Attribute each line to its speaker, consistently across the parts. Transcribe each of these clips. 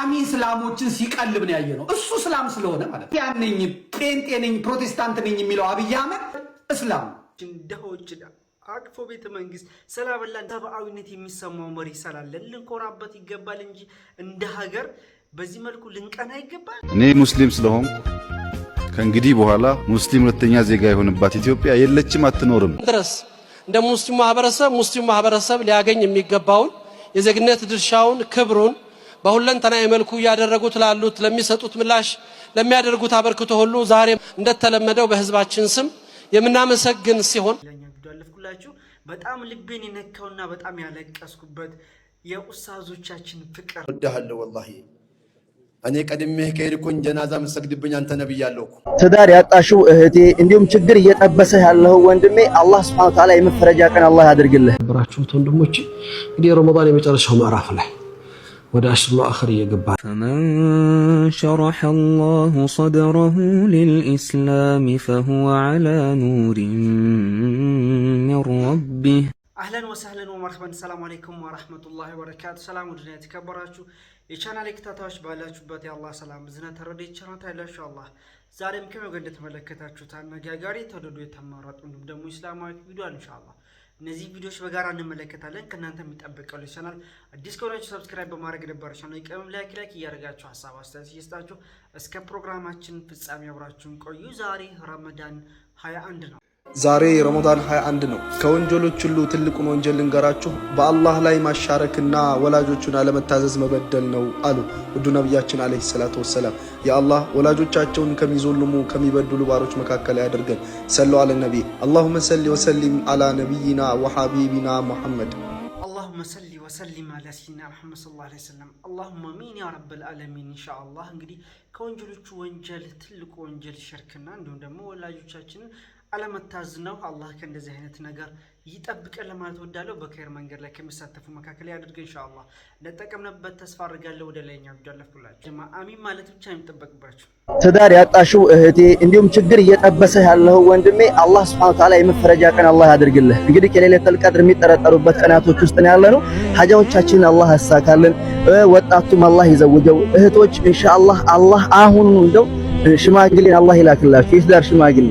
Speaker 1: ቋሚ እስላሞችን ሲቀልብ ነው ያየነው። እሱ እስላም ስለሆነ ማለት ነው። ያነኝ ጴንጤ ነኝ ፕሮቴስታንት ነኝ የሚለው አብይ አህመድ እስላም
Speaker 2: እንደሆች አቅፎ ቤተ መንግስት ሰላበላን ተባአዊነት የሚሰማው መሪ ሰላለን ልንኮራበት ይገባል እንጂ እንደ ሀገር በዚህ መልኩ ልንቀና ይገባል።
Speaker 3: እኔ ሙስሊም ስለሆን ከእንግዲህ በኋላ ሙስሊም ሁለተኛ ዜጋ የሆነባት ኢትዮጵያ የለችም አትኖርም
Speaker 4: ድረስ እንደ ሙስሊም ማህበረሰብ ሊያገኝ የሚገባውን የዜግነት ድርሻውን ክብሩን በሁለንተናዊ መልኩ ያደረጉት ላሉት ለሚሰጡት ምላሽ ለሚያደርጉት አበርክቶ ሁሉ ዛሬ እንደተለመደው በህዝባችን ስም የምናመሰግን ሲሆን
Speaker 2: ያለፍኩላችሁ በጣም ልቤን የነካውና በጣም ያለቀስኩበት የኡስታዞቻችን ፍቅር
Speaker 5: ወደሃለሁ ወላሂ እኔ ቀድሜህ ከሄድኩኝ ጀናዛ መስግድብኝ አንተ ነብይ ያለውኩ
Speaker 6: ትዳር ያጣሽው እህቴ እንዲሁም ችግር እየጠበሰ ያለው ወንድሜ አላህ Subhanahu Wa Ta'ala የመፈረጃ ቀን አላህ ያድርግልህ።
Speaker 4: ብራችሁት ወንድሞቼ እንግዲህ ረመዳን የመጨረሻው ምዕራፍ ላይ ወደ አሽሩ አኺር እየገባ
Speaker 7: فمن شرح الله صدره للإسلام فهو على نور من ربه.
Speaker 2: اهلا وسهلا ومرحبا السلام عليكم ورحمه الله وبركاته. سلام ودنا ተከበራችሁ የቻናሌ ተከታታዮች ባላችሁበት የአላህ ሰላም ዝናት ተረዲ ቻናታ ይላችሁ አላህ ዛሬም ከመገ እንደተመለከታችሁት አነጋጋሪ ተወደዱ የተማራጡ ደግሞ እስላማዊ ቪዲዮ ኢንሻአላህ እነዚህ ቪዲዮዎች በጋራ እንመለከታለን። ከናንተ የሚጠበቀው ቻናል አዲስ ከሆናችሁ ሰብስክራይብ በማድረግ ነበር ቻናል ይቀርም ላይክ እያደረጋችሁ ሐሳብ አስተያየት እየሰጣችሁ እስከ ፕሮግራማችን ፍጻሜ አብራችሁን ቆዩ። ዛሬ ረመዳን 21 ነው።
Speaker 5: ዛሬ ረመዳን 21 ነው። ከወንጀሎች ሁሉ ትልቁን ወንጀል ልንገራችሁ በአላህ ላይ ማሻረክና ወላጆቹን አለመታዘዝ መበደል ነው አሉ ውዱ ነብያችን አለይሂ ሰላቱ ወሰለም። ያአላህ ወላጆቻቸውን ከሚዞልሙ ከሚበድሉ ባሮች መካከል ያደርገን። ሰለላሁ ዐለ ነብይ اللهم صل وسلم على نبينا وحبيبنا محمد.
Speaker 2: اللهم صل وسلم على سيدنا محمد صلى الله عليه وسلم. اللهم امين يا رب العالمين ان شاء الله። እንግዲህ ከወንጀሎቹ ወንጀል ትልቁ ወንጀል ሽርክና እንደውም ደግሞ ወላጆቻችን አለመታዘዝነው አላህ ከእንደዚህ አይነት ነገር ይጠብቀን ለማለት ወዳለው በኸይር መንገድ ላይ ከሚሳተፉ መካከል ያድርገን ኢንሻአላህ። ለተጠቀምነበት ተስፋ አድርጋለሁ። ወደ ላይኛው ጀለፍኩላችሁ ጀማ አሚን ማለት ብቻ የሚጠበቅባችሁ
Speaker 6: ትዳር ያጣሽው እህቴ እንዲሁም ችግር እየጠበሰ ያለው ወንድሜ አላህ Subhanahu Wa Ta'ala የመፈረጃ ቀን አላህ ያድርግልህ። እንግዲህ ከሌሊቱል ቀድር የሚጠረጠሩበት ቀናቶች ውስጥ ነው ያለነው። ሐጃዎቻችንን አላህ ያሳካልን። ወጣቱም አላህ ይዘውጀው። እህቶች ኢንሻአላህ አላህ አሁን እንደው ሽማግሌን አላህ ይላክላችሁ የትዳር ሽማግሌ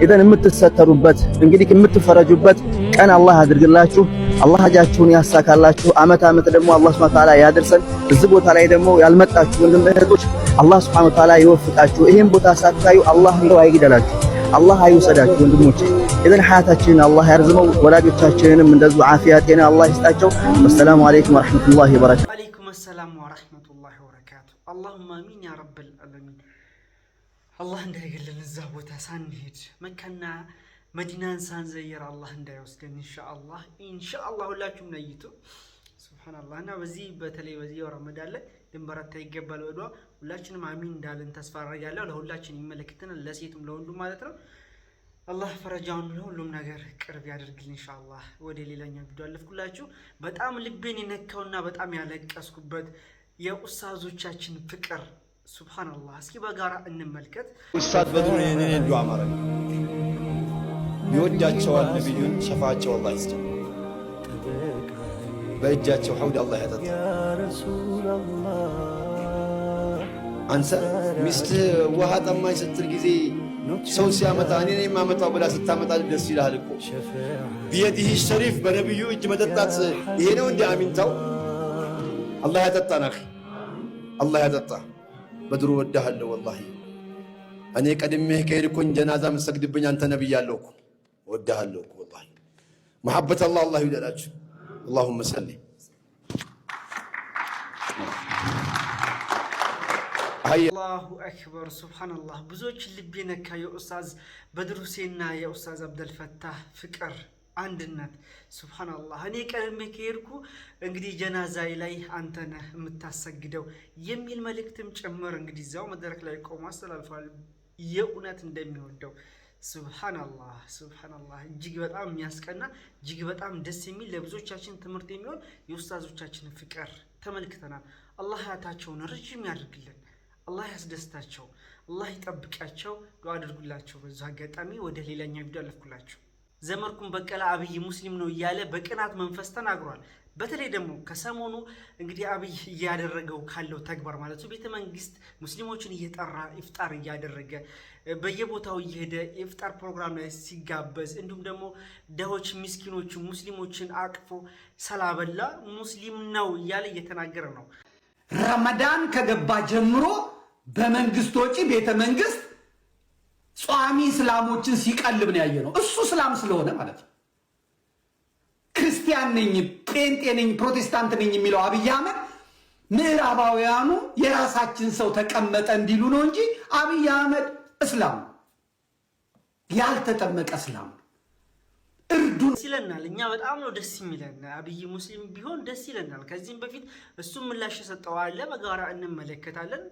Speaker 6: ኢዘን የምትሰተሩበት እንግዲህ የምትፈረጁበት ቀን አላህ ያድርግላችሁ። አላህ ሀጃችሁን ያሳካላችሁ። አመት ደግሞ አላህ Subhanahu Wa Ta'ala ያደርሰን። እዚህ ቦታ ላይ ደግሞ ያልመጣችሁ ወንድም እህቶች አላህ Subhanahu Wa Ta'ala ይወፍቃችሁ። ይሄን ቦታ ሳታዩ አላህ እንደው አይግደላችሁ፣ አላህ አይውሰዳችሁ ወንድሞቼ። ኢዘን ሐያታችንን አላህ ያርዝመው። ወላጆቻችንንም እንደዚሁ ዓፊያ ጤና አላህ ይስጣቸው። ወሰላሙ አለይኩም ወራህመቱላሂ ወበረካቱ።
Speaker 2: ወአለይኩም ሰላም ወራህመቱላሂ ወበረካቱ። اللهم امين يا رب العالمين. አላህ እንዳይገለን እዛ ቦታ ሳንሄድ መካና መዲናን ሳንዘየር አላህ እንዳይወስደን ኢንሻአላህ ሁላችሁም ነይቱ ሱብሃንአላህ። እና በዚህ በተለይ በዚህ ረመዳን ላይ ድንበራታ ይገባል ወዷ ሁላችንም አሚን እንዳለን ተስፋ አደርጋለሁ። ለሁላችን ይመለከተናል፣ ለሴቱም ለወንዱም ማለት ነው። አላህ ፈረጃውን ለሁሉም ነገር ቅርብ ያደርግልን ኢንሻአላህ። ወደ ሌላኛው ቪዲዮ አለፍኩላችሁ። በጣም ልቤን የነካውና በጣም ያለቀስኩበት የኡስታዞቻችን ፍቅር ሱብሃንአላህ። እስኪ በጋራ እንመልከት።
Speaker 5: ኡስታዝ በድሩ የኔን ዱዓ ማረግ ይወዳቸዋል። ነብዩን ሸፋቸው አላህ ይስጥ። በእጃቸው ሐውድ አላህ ያጠጣ። አንተ ሚስት ውሃ ጠማኝ ስትል ጊዜ ሰው ሲያመጣ እኔ ነኝ የማመጣው ብላ ስታመጣ ደስ ይላል እኮ። ቢየዲህ ሸሪፍ በነብዩ እጅ መጠጣት ይሄ ነው እንደ አሚንታው። አላህ ያጠጣና አላህ ያጠጣ። በድሩ ወደሃለሁ ወላሂ እኔ ቀድሜህ ከሄድኩኝ ጀናዛ መስግድብኝ አንተ ነብይ ያለውኩ ወደሃለሁ ወላሂ። መሐበት አላህ ይውደዳችሁ። اللهم صل
Speaker 2: አላሁ አክበር ሱብሃንአላህ። ብዙዎች ልብ የነካ የኡስታዝ በድሩ ሁሴንና የኡስታዝ አብደልፈታህ ፍቅር አንድነት ሱብሃንአላህ። እኔ ቀድሜ ከሄድኩ እንግዲህ ጀናዛይ ላይ አንተ ነህ የምታሰግደው የሚል መልእክትም ጭምር እንግዲህ እዛው መድረክ ላይ ቆሞ አስተላልፏል። የእውነት እንደሚወደው ሱብሃንአላህ እጅግ በጣም የሚያስቀና እጅግ በጣም ደስ የሚል ለብዙዎቻችን ትምህርት የሚሆን የኡስታዞቻችን ፍቅር ተመልክተናል። አላህ ሀያታቸውን ረጅም ያድርግልን፣ አላህ ያስደስታቸው፣ አላህ ይጠብቃቸው። ዱዓ አድርጉላቸው። በዛ አጋጣሚ ወደ ሌላኛው ቪዲዮ አለፍኩላችሁ። ዘመርኩን በቀለ አብይ ሙስሊም ነው እያለ በቅናት መንፈስ ተናግሯል። በተለይ ደግሞ ከሰሞኑ እንግዲህ አብይ እያደረገው ካለው ተግባር ማለት ነው ቤተ መንግስት ሙስሊሞችን እየጠራ ኢፍጣር እያደረገ በየቦታው እየሄደ ኢፍጣር ፕሮግራም ላይ ሲጋበዝ እንዲሁም ደግሞ ደሆች ምስኪኖች ሙስሊሞችን አቅፎ ሰላበላ ሙስሊም ነው እያለ እየተናገረ ነው።
Speaker 1: ረመዳን ከገባ ጀምሮ በመንግስት ወጪ ቤተ መንግስት ጿሚ እስላሞችን ሲቀልብ ነው ያየነው። እሱ እስላም ስለሆነ ማለት ነው። ክርስቲያን ነኝ፣ ጴንጤ ነኝ፣ ፕሮቴስታንት ነኝ የሚለው አብይ አህመድ ምዕራባውያኑ የራሳችን ሰው ተቀመጠ እንዲሉ ነው እንጂ አብይ አህመድ እስላም ያልተጠመቀ እስላም እርዱን
Speaker 2: ይለናል። እኛ በጣም ነው ደስ የሚለን አብይ ሙስሊም ቢሆን ደስ ይለናል። ከዚህም በፊት እሱም ምላሽ ሰጠው አለ በጋራ እንመለከታለን።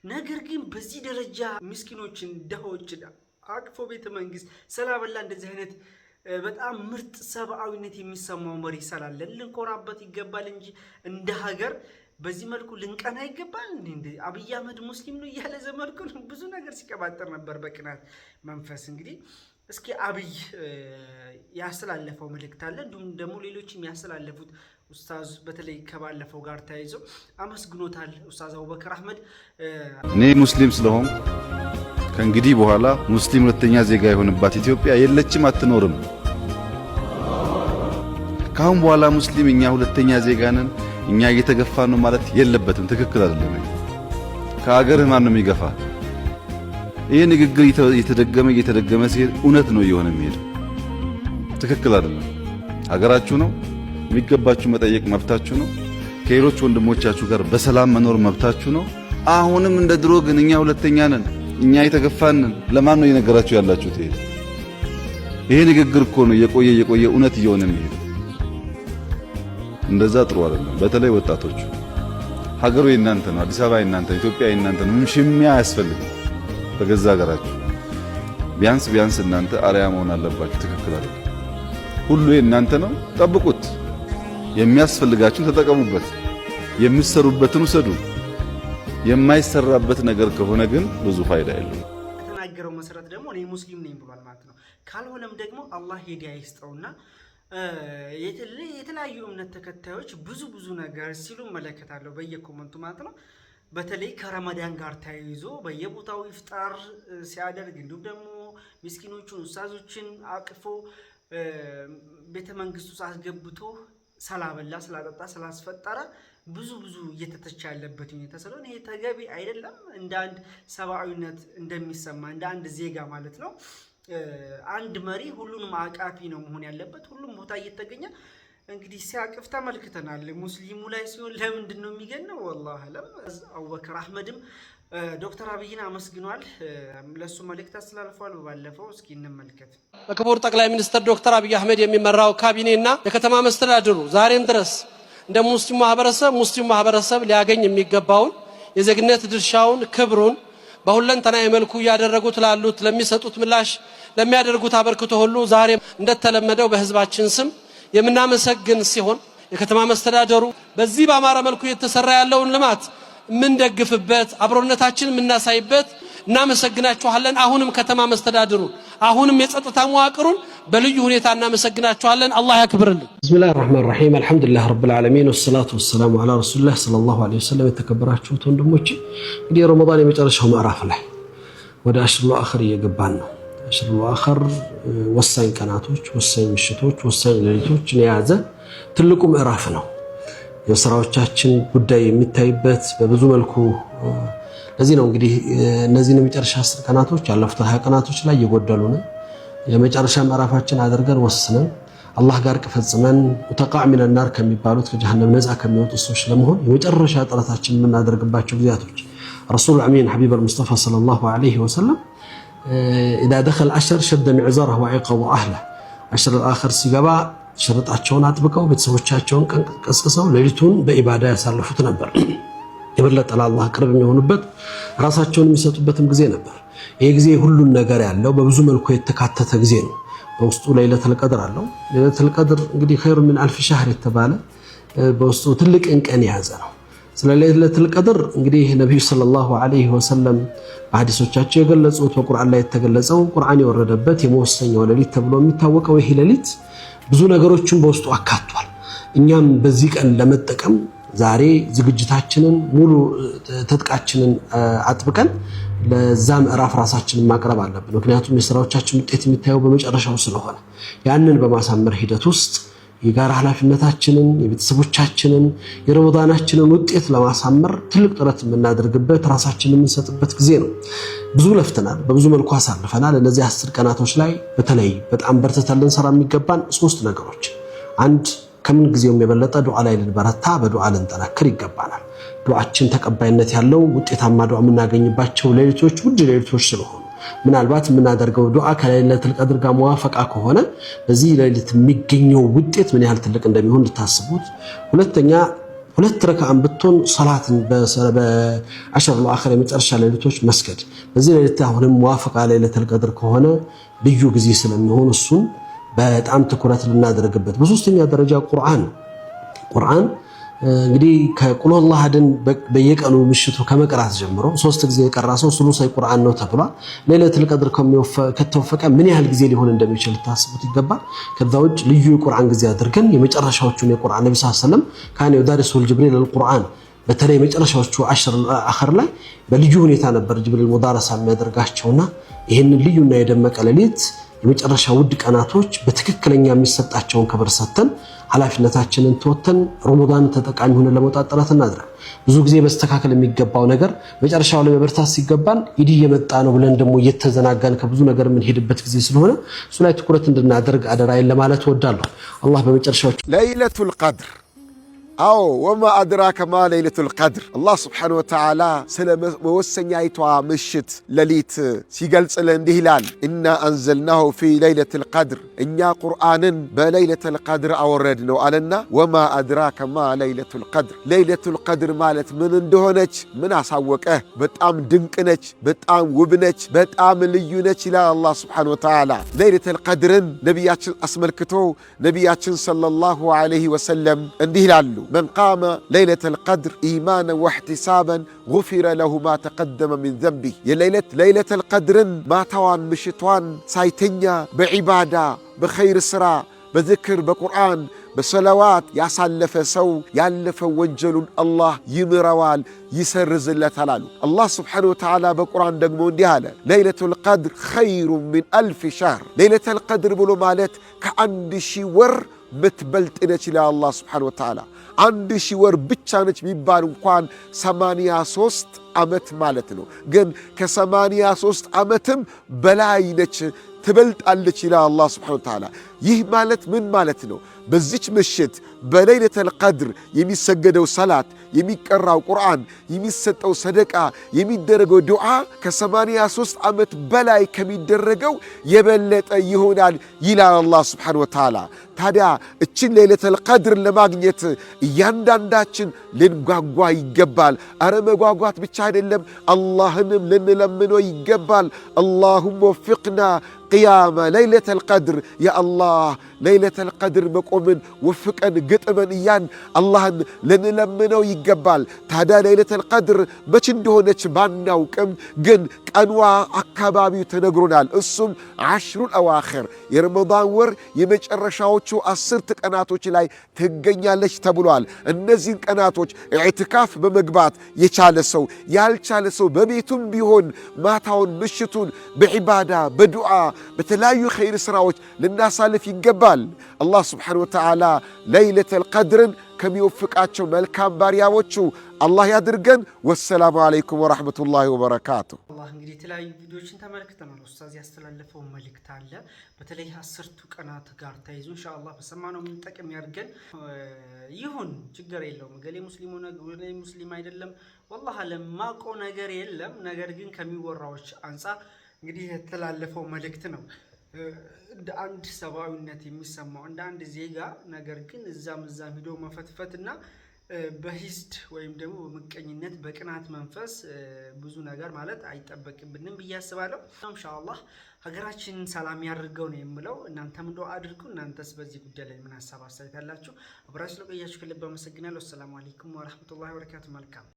Speaker 2: ነገር ግን በዚህ ደረጃ ምስኪኖችን ደሆችን አቅፎ ቤተ መንግስት ሰላበላ እንደዚህ አይነት በጣም ምርጥ ሰብአዊነት የሚሰማው መሪ ስላለን ልንኮራበት ይገባል እንጂ እንደ ሀገር በዚህ መልኩ ልንቀና ይገባል። እንዴ አብይ አህመድ ሙስሊም ነው እያለ ዘመድኩን ብዙ ነገር ሲቀባጠር ነበር በቅናት መንፈስ። እንግዲህ እስኪ አብይ ያስተላለፈው መልእክት አለ፣ እንዲሁም ደግሞ ሌሎችም ያስተላለፉት ኡስታዝ በተለይ ከባለፈው ጋር ተያይዞ አመስግኖታል ኡስታዝ አቡበከር አህመድ።
Speaker 3: እኔ ሙስሊም ስለሆንኩ ከእንግዲህ በኋላ ሙስሊም ሁለተኛ ዜጋ የሆነባት ኢትዮጵያ የለችም፣ አትኖርም። ካሁን በኋላ ሙስሊም እኛ ሁለተኛ ዜጋ ነን፣ እኛ እየተገፋን ነው ማለት የለበትም። ትክክል አይደለም። ከአገርህ ማን ነው የሚገፋ? ይሄ ንግግር እየተደገመ ሲሄድ እውነት ነው እየሆነ የሚሄድ። ትክክል አይደለም። ሀገራችሁ ነው፣ የሚገባችሁ መጠየቅ መብታችሁ ነው። ከሌሎች ወንድሞቻችሁ ጋር በሰላም መኖር መብታችሁ ነው። አሁንም እንደ ድሮ ግን እኛ ሁለተኛ ነን፣ እኛ የተገፋን ነን ለማን ነው እየነገራችሁ ያላችሁት? ይሄ ንግግር እኮ ነው የቆየ እውነት እየሆነ የሚሄድ። እንደዛ ጥሩ አይደለም። በተለይ ወጣቶቹ ሀገሩ የእናንተ ነው፣ አዲስ አበባ የእናንተ ነው፣ ኢትዮጵያ የእናንተ ነው። ምንም ሽሚያ አያስፈልግም። በገዛ ሀገራችሁ ቢያንስ እናንተ አርአያ መሆን አለባችሁ። ትክክል አይደለም። ሁሉ የእናንተ ነው፣ ጠብቁት። የሚያስፈልጋችሁን ተጠቀሙበት፣ የምትሰሩበትን ውሰዱ። የማይሰራበት ነገር ከሆነ ግን ብዙ ፋይዳ የለውም።
Speaker 2: የተናገረው መሰረት ደግሞ እኔ ሙስሊም ነኝ ብሏል ማለት ነው። ካልሆነም ደግሞ አላህ ሂዳያ ይስጠውና የተለያዩ እምነት ተከታዮች ብዙ ነገር ሲሉ መለከታለሁ በየኮመንቱ ማለት ነው። በተለይ ከረመዳን ጋር ተያይዞ በየቦታው ኢፍጣር ሲያደርግ እንዲሁም ደግሞ ምስኪኖቹን ኡስታዞችን አቅፎ ቤተ መንግስቱ አስገብቶ ሰላበላ ስላጠጣ ስላስፈጠረ ብዙ እየተተቻ ያለበት ሁኔታ ስለሆነ ይሄ ተገቢ አይደለም። እንደ አንድ ሰብአዊነት እንደሚሰማ እንደ አንድ ዜጋ ማለት ነው አንድ መሪ ሁሉንም አቃፊ ነው መሆን ያለበት። ሁሉም ቦታ እየተገኘ እንግዲህ ሲያቅፍ ተመልክተናል። ሙስሊሙ ላይ ሲሆን ለምንድን ነው የሚገነው? ወላሂ አለም። አቡበከር አህመድም ዶክተር አብይን አመስግኗል። ለሱ መልእክት አስተላልፏል ባለፈው። እስኪ እንመልከት።
Speaker 4: በክቡር ጠቅላይ ሚኒስትር ዶክተር አብይ አህመድ የሚመራው ካቢኔና የከተማ መስተዳድሩ ዛሬም ድረስ እንደ ሙስሊሙ ማህበረሰብ ሊያገኝ የሚገባውን የዜግነት ድርሻውን ክብሩን በሁለንተናዊ መልኩ እያደረጉት ላሉት ለሚሰጡት ምላሽ ለሚያደርጉት አበርክቶ ሁሉ ዛሬም እንደተለመደው በህዝባችን ስም የምናመሰግን ሲሆን የከተማ መስተዳደሩ በዚህ በአማረ መልኩ የተሰራ ያለውን ልማት የምንደግፍበት አብሮነታችን የምናሳይበት እናመሰግናችኋለን። አሁንም ከተማ መስተዳደሩ አሁንም የጸጥታ መዋቅሩን በልዩ ሁኔታ እናመሰግናችኋለን። አላህ ያክብርልን። ቢስሚላሂር ረህማኒር ረሂም አልሐምዱሊላህ ረብል ዓለሚን ወሰላቱ ወሰላሙ ዐላ ረሱሊላህ ሰለላሁ ዐለይሂ ወሰለም። የተከበራችሁት ወንድሞቼ እንግዲህ የረመዳን የመጨረሻው ምዕራፍ ላይ ወደ አሽሩል አኺር እየገባን ነው። አሽሩል አኺር ወሳኝ ቀናቶች፣ ወሳኝ ምሽቶች፣ ወሳኝ ሌሊቶችን የያዘ ትልቁ ምዕራፍ ነው። የሥራዎቻችን ጉዳይ የሚታይበት በብዙ መልኩ ለዚህ ነው እንግዲህ እነዚህን የመጨረሻ 10 ቀናቶች ያለፉት 20 ቀናቶች ላይ እየጎደሉን የመጨረሻ ምዕራፋችን አድርገን ወስነን አላህ ጋር ፈጽመን ሙተቃዕ ሚነን ናር ከሚባሉት ከጀሃነም ነፃ ከሚወጡ ሰዎች ለመሆን የመጨረሻ ጥረታችን የምናደርግባቸው ጊዜያቶች ረሱል አሚን ሐቢብ አልሙስጠፋ ሰለላሁ ዐለይሂ ወሰለም إذا دخل العشر شد معزره وعقب أهله عشر الآخر ሲገባ ሽርጣቸውን አጥብቀው ቤተሰቦቻቸውን ቀስቅሰው ሌሊቱን በኢባዳ ያሳልፉት ነበር። የበለጠ ለአላህ ቅርብ የሚሆኑበት ራሳቸውን የሚሰጡበትም ጊዜ ነበር። ይሄ ጊዜ ሁሉን ነገር ያለው በብዙ መልኩ የተካተተ ጊዜ ነው። በውስጡ ለይለቱል ቀድር አለው። ለይለቱል ቀድር እንግዲህ ኸይሩ ሚን አልፍ ሸህር የተባለ በውስጡ ትልቅ ቀን የያዘ ነው። ስለ ለይለቱል ቀድር እንግዲህ ነብዩ ሰለላሁ ዐለይሂ ወሰለም በሐዲሶቻቸው የገለጹት በቁርአን ላይ የተገለጸው ቁርአን የወረደበት የመወሰኛው ሌሊት ተብሎ የሚታወቀው ይህ ሌሊት ብዙ ነገሮችን በውስጡ አካቷል። እኛም በዚህ ቀን ለመጠቀም ዛሬ ዝግጅታችንን ሙሉ ትጥቃችንን አጥብቀን ለዛ ምዕራፍ ራሳችንን ማቅረብ አለብን። ምክንያቱም የሥራዎቻችን ውጤት የሚታየው በመጨረሻው ስለሆነ ያንን በማሳመር ሂደት ውስጥ የጋራ ኃላፊነታችንን የቤተሰቦቻችንን የረመዳናችንን ውጤት ለማሳመር ትልቅ ጥረት የምናደርግበት ራሳችንን የምንሰጥበት ጊዜ ነው። ብዙ ለፍተናል፣ በብዙ መልኩ አሳልፈናል። እነዚህ 10 ቀናቶች ላይ በተለይ በጣም በርትተን ልንሰራ የሚገባን 3 ነገሮች፣ አንድ ከምን ጊዜውም የበለጠ ዱዓ ላይ ልንበረታ፣ በዱዓ ልንጠናክር ይገባናል። ዱዓችን ተቀባይነት ያለው ውጤታማ ዱዓ የምናገኝባቸው ሌሊቶች ውድ ሌሊቶች ስለሆኑ ምናልባት የምናደርገው ዱዓ ከለይለቱል ቀድር ጋር መዋፈቃ ከሆነ በዚህ ሌሊት የሚገኘው ውጤት ምን ያህል ትልቅ እንደሚሆን እንድታስቡት። ሁለተኛ 2 ረካዓን ብትሆን ሶላትን በ10 አኺር የመጨረሻ ሌሊቶች መስገድ በዚህ ሌሊት አሁንም መዋፈቃ ለይለቱል ቀድር ከሆነ ልዩ ጊዜ ስለሚሆን እሱን በጣም ትኩረት ልናደርግበት። በሶስተኛ ደረጃ ቁርአን እንግዲህ ከቁል ሁወላሁ አሐድን በየቀኑ ምሽቱ ከመቅራት ጀምሮ 3 ጊዜ የቀራ ሰው ሱሉሳይ ቁርአን ነው ተብሏል። ለይለቱል ቀድር ከተወፈቀ ምን ያህል ጊዜ ሊሆን እንደሚችል ታስቡት ይገባል። ከዛ ውጭ ልዩ የቁርአን ጊዜ አድርገን የመጨረሻዎቹን የቁርአን ነብዩ ሰለላሁ ዐለይሂ ወሰለም ካነ ይዳሪሱል ጅብሪል አልቁርአን በተለይ የመጨረሻዎቹ 10 አኺር ላይ በልዩ ሁኔታ ነበር ጅብሪል ሙዳረሳ የሚያደርጋቸውና ይህንን ልዩና የደመቀ ሌሊት የመጨረሻ ውድ ቀናቶች በትክክለኛ የሚሰጣቸውን ክብር ሰጥተን ኃላፊነታችንን ተወጥተን ረመዳን ተጠቃሚ ሆነን ለመውጣት ጥረት እናድርግ። ብዙ ጊዜ በስተካከል የሚገባው ነገር መጨረሻው ላይ መበርታት ሲገባን ኢድ እየመጣ ነው ብለን ደግሞ እየተዘናጋን ከብዙ ነገር የምንሄድበት ጊዜ ስለሆነ እሱ ላይ ትኩረት እንድናደርግ አደራዬን ለማለት እወዳለሁ። አላህ በመጨረሻው
Speaker 5: ለይለቱል ቀድር አዎ ወማ አድራከ ማ ለይለቱል ቀድር አላህ ስብሓነሁ ወተዓላ ስለ መወሰኛይቷ ምሽት ሌሊት ሲገልጽልን እንዲህ ይላል፣ ኢና አንዘልናሁ ፊ ለይለቱል ቀድር እኛ ቁርአንን በለይለቱል ቀድር አወረድ ነው አለና፣ ወማ አድራከ ማ ለይለቱል ቀድር ለይለቱል ቀድር ማለት ምን እንደሆነች ምን አሳወቀህ? በጣም ድንቅ ነች፣ በጣም ውብ ነች፣ በጣም ልዩ ነች ይላል አላህ ስብሓነሁ ወተዓላ። ለይለቱል ቀድርን ነቢያችን አስመልክቶ ነቢያችን ሰለላሁ ዐለይሂ ወሰለም እንዲህ ይላሉ፣ من قام ليلة القدر إيمانا واحتسابا غفر له ما تقدم من ذنبه. ليلة القدر ما توان مشتوان سايتنيا بعبادة بخير سرا بذكر بقرآن بصلوات يسلف سو يالف وانجل الله يمروال يسرز الله تعالى. الله سبحانه وتعالى بقرآن دقمون ديالا ليلة القدر خير من 1000 شهر. ليلة القدر بلو مالت كأند شور متبلت إلى الله سبحانه وتعالى 1000 ወር ብቻ ነች ቢባል እንኳን 83 ዓመት ማለት ነው። ግን ከ83 ዓመትም በላይ ነች ትበልጣለች ይላል አላህ ሱብሓነሁ ወተዓላ። ይህ ማለት ምን ማለት ነው? በዚች ምሽት በለይለቱል ቀድር የሚሰገደው ሰላት፣ የሚቀራው ቁርአን፣ የሚሰጠው ሰደቃ፣ የሚደረገው ዱዓ ከ83 ዓመት በላይ ከሚደረገው የበለጠ ይሆናል ይላል አላህ ሱብሓነሁ ወተዓላ። ታዲያ እችን ለይለቱል ቀድር ለማግኘት እያንዳንዳችን ልንጓጓ ይገባል። አረ መጓጓት ብቻ አይደለም፣ አላህንም ልንለምነው ይገባል። አላሁመ ወፍቅና ቅያመ ለይለቱል ቀድር፣ ያ አላህ ለይለቱል ቀድር መቆምን ወፍቀን ግጥመን እያን አላህን ልንለምነው ይገባል። ታዲያ ለይለቱል ቀድር መች እንደሆነች ባናውቅም ግን ቀንዋ አካባቢው ተነግሮናል። እሱም 10 አዋኺር የረመዳን ወር የመጨረሻዎቹ 10 ቀናቶች ላይ ትገኛለች ተብሏል። እነዚህን ቀናቶች ኢዕቲካፍ በመግባት የቻለ ሰው ያልቻለ ሰው በቤቱም ቢሆን ማታውን ምሽቱን በዒባዳ በዱዓ በተለያዩ ኸይር ስራዎች ልናሳልፍ ይገባል። አላህ ስብሓነሁ ወተዓላ ለይለቱል ቀድርን ከሚወፍቃቸው መልካም ባሪያዎቹ አላህ ያድርገን። ወሰላሙ አለይኩም ወራህመቱላሂ ወበረካቱ።
Speaker 2: አላህ እንግዲህ የተለያዩ ቪዲዮዎችን ተመልክተናል። ኡስታዝ ያስተላለፈው መልእክት አለ። በተለይ 10ቱ ቀናት ጋር ተይዞ ኢንሻአላህ በሰማነው የምንጠቅም ያድርገን። ይሁን ችግር የለውም። ገሌ ሙስሊም ሆነ ገሌ ሙስሊም አይደለም፣ ወላሂ ለማውቀው ነገር የለም። ነገር ግን ከሚወራዎች አንፃር እንግዲህ የተላለፈው መልእክት ነው። እንደ አንድ ሰብአዊነት የሚሰማው እንደ አንድ ዜጋ፣ ነገር ግን እዛም ሂዶ መፈትፈትና በሂስድ ወይም ደግሞ በምቀኝነት በቅናት መንፈስ ብዙ ነገር ማለት አይጠበቅብንም ብዬ አስባለሁ። ኢንሻአላህ ሀገራችንን ሰላም ያድርገው ነው የምለው። እናንተም ዱአ አድርጉ። እናንተስ በዚህ ጉዳይ ላይ ምን ሀሳብ አስተያየት አላችሁ? አብራችሁ ስለቆያችሁ ከልብ አመሰግናለሁ። ሰላም አለይኩም ወራህመቱላሂ ወበረካቱ። መልካም